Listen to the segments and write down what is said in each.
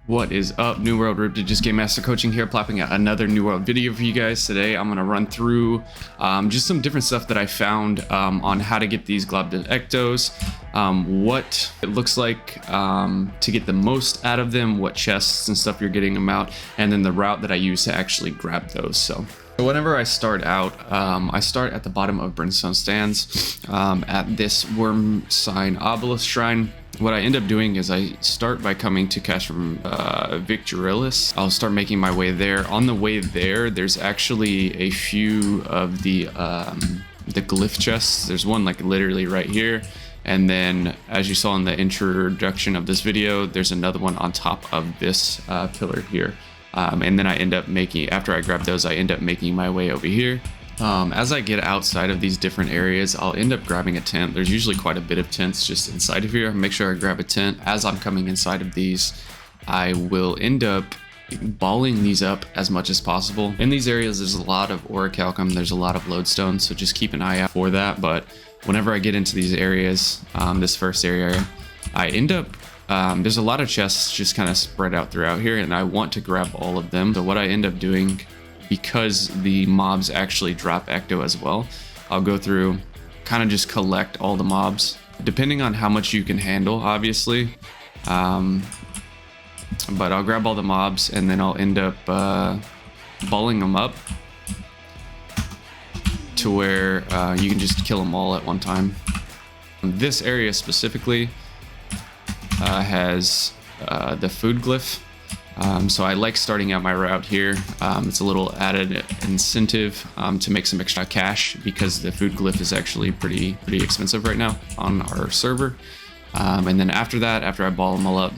What is up, New World Ripped? Just Game Master Coaching here, plopping out another New World video for you guys. Today I'm going to run through just some different stuff that I found on how to get these glob of ectos, what it looks like to get the most out of them, what chests and stuff you're getting them out, and then the route that I use to actually grab those. So whenever I start out, I start at the bottom of Brimstone Stands at this worm sign obelisk shrine. What I end up doing is I start by coming to Castrum Victorilis. I'll start making my way there. On the way there, there's actually a few of the glyph chests. There's one like literally right here. And then as you saw in the introduction of this video, there's another one on top of this pillar here. And then I end up making, after I grab those, I end up making my way over here. As I get outside of these different areas, I'll end up grabbing a tent. There's usually quite a bit of tents just inside of here. Make sure I grab a tent. As I'm coming inside of these, I will end up balling these up as much as possible. In these areas, there's a lot of orichalcum, there's a lot of lodestone, so just keep an eye out for that. But whenever I get into these areas, this first area, I end up there's a lot of chests just kind of spread out throughout here, and I want to grab all of them. So what I end up doing, because the mobs actually drop ecto as well, I'll go through, kind of just collect all the mobs, depending on how much you can handle, obviously. But I'll grab all the mobs, and then I'll end up balling them up to where you can just kill them all at one time. This area specifically has the food glyph. So I like starting out my route here. It's a little added incentive to make some extra cash because the food glyph is actually pretty expensive right now on our server. And then after that, after I ball them all up,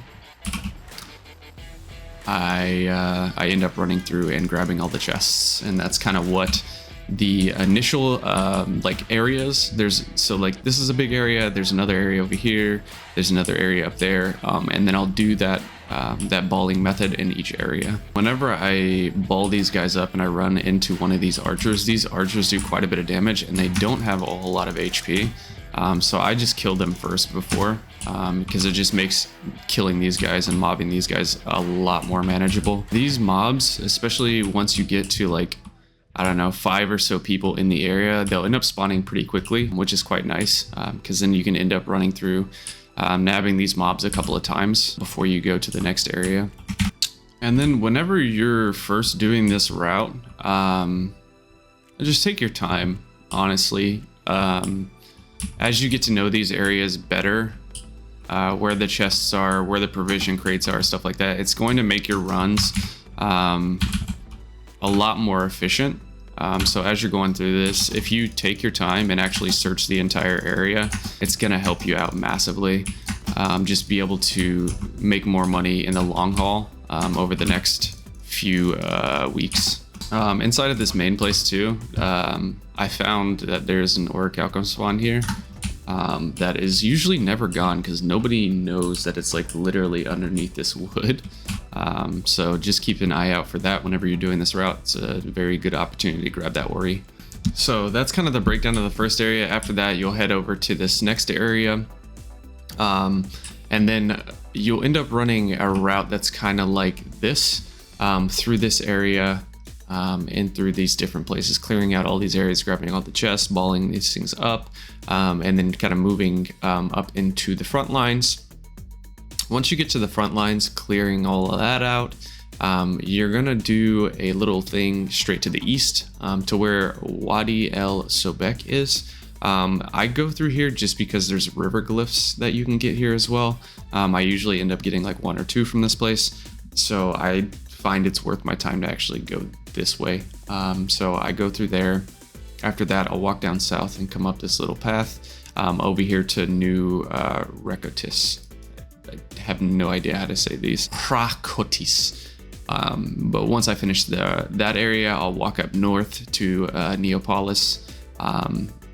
I end up running through and grabbing all the chests, and that's kind of what the initial like areas. So like this is a big area, there's another area over here, there's another area up there, and then I'll do that balling method in each area. Whenever I ball these guys up and I run into one of these archers do quite a bit of damage, and they don't have a whole lot of HP. So I just kill them first before, because it just makes killing these guys and mobbing these guys a lot more manageable. These mobs, especially once you get to like, I don't know, 5 or so people in the area, they'll end up spawning pretty quickly, which is quite nice, because then you can end up running through nabbing these mobs a couple of times before you go to the next area. And then whenever you're first doing this route, just take your time, honestly. As you get to know these areas better, where the chests are, where the provision crates are, stuff like that, it's going to make your runs a lot more efficient. So as you're going through this, if you take your time and actually search the entire area, it's going to help you out massively. Just be able to make more money in the long haul over the next few weeks. Inside of this main place too, I found that there's an orichalcum spawn here that is usually never gone because nobody knows that it's like literally underneath this wood. So just keep an eye out for that whenever you're doing this route. It's a very good opportunity to grab that ori. So that's kind of the breakdown of the first area. After that, you'll head over to this next area, and then you'll end up running a route that's kind of like this, through this area, and through these different places, clearing out all these areas, grabbing all the chests, balling these things up, and then kind of moving up into the front lines. Once you get to the front lines, clearing all of that out, you're gonna do a little thing straight to the east, to where Wadi El Sobek is. I go through here just because there's river glyphs that you can get here as well. I usually end up getting like 1 or 2 from this place, so I find it's worth my time to actually go this way. So I go through there. After that, I'll walk down south and come up this little path over here to New Rekotis. I have no idea how to say these. Prakotis. But once I finish that area, I'll walk up north to Neopolis,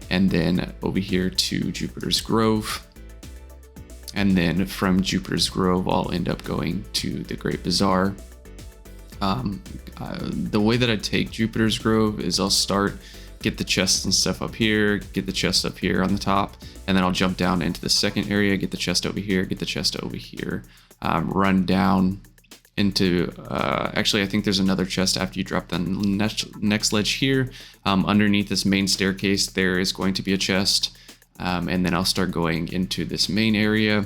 and then over here to Jupiter's Grove. And then from Jupiter's Grove, I'll end up going to the Great Bazaar. The way that I take Jupiter's Grove is I'll start, get the chests and stuff up here, get the chest up here on the top, and then I'll jump down into the second area, get the chest over here, get the chest over here, run down, into, actually, I think there's another chest after you drop the next ledge here. Underneath this main staircase, there is going to be a chest. And then I'll start going into this main area.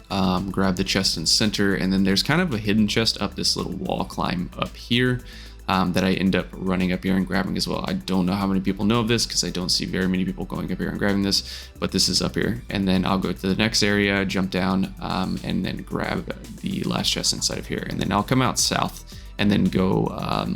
Grab the chest in center, and then there's kind of a hidden chest up this little wall climb up here. That I end up running up here and grabbing as well. I don't know how many people know of this because I don't see very many people going up here and grabbing this, but this is up here. And then I'll go to the next area, jump down, and then grab the last chest inside of here. And then I'll come out south and then go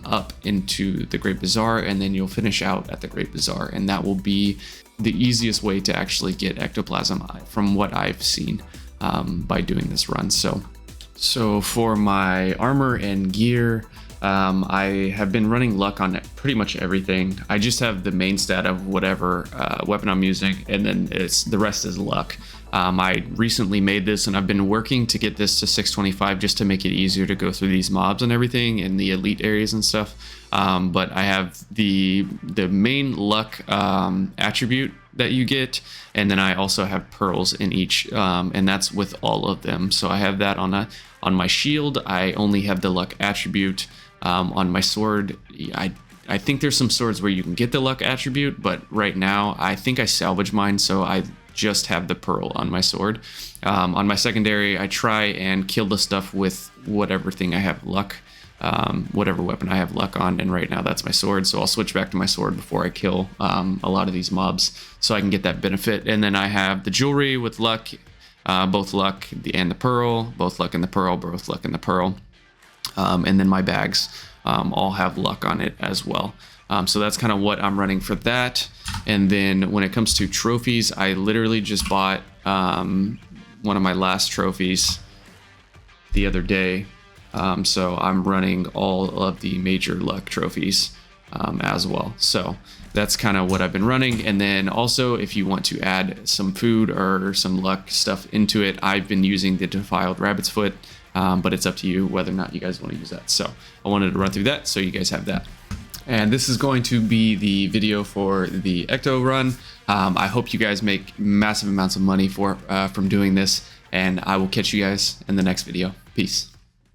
up into the Great Bazaar, and then you'll finish out at the Great Bazaar. And that will be the easiest way to actually get ectoplasm from what I've seen by doing this run. So for my armor and gear, I have been running luck on pretty much everything. I just have the main stat of whatever weapon I'm using, and then the rest is luck. I recently made this, and I've been working to get this to 625 just to make it easier to go through these mobs and everything in the elite areas and stuff. But I have the main luck attribute that you get, and then I also have pearls in each, and that's with all of them. So I have that on my shield. I only have the luck attribute. On my sword, I think there's some swords where you can get the luck attribute, but right now I think I salvaged mine, so I just have the pearl on my sword. On my secondary, I try and kill the stuff with whatever thing I have luck, whatever weapon I have luck on, and right now that's my sword, so I'll switch back to my sword before I kill a lot of these mobs so I can get that benefit. And then I have the jewelry with luck, both luck and the pearl, both luck and the pearl, both luck and the pearl. And then my bags all have luck on it as well. So that's kind of what I'm running for that. And then when it comes to trophies, I literally just bought one of my last trophies the other day. So I'm running all of the major luck trophies as well. So that's kind of what I've been running. And then also, if you want to add some food or some luck stuff into it, I've been using the defiled rabbit's foot. But it's up to you whether or not you guys want to use that. So I wanted to run through that so you guys have that. And this is going to be the video for the Ecto run. I hope you guys make massive amounts of money from doing this, and I will catch you guys in the next video. Peace.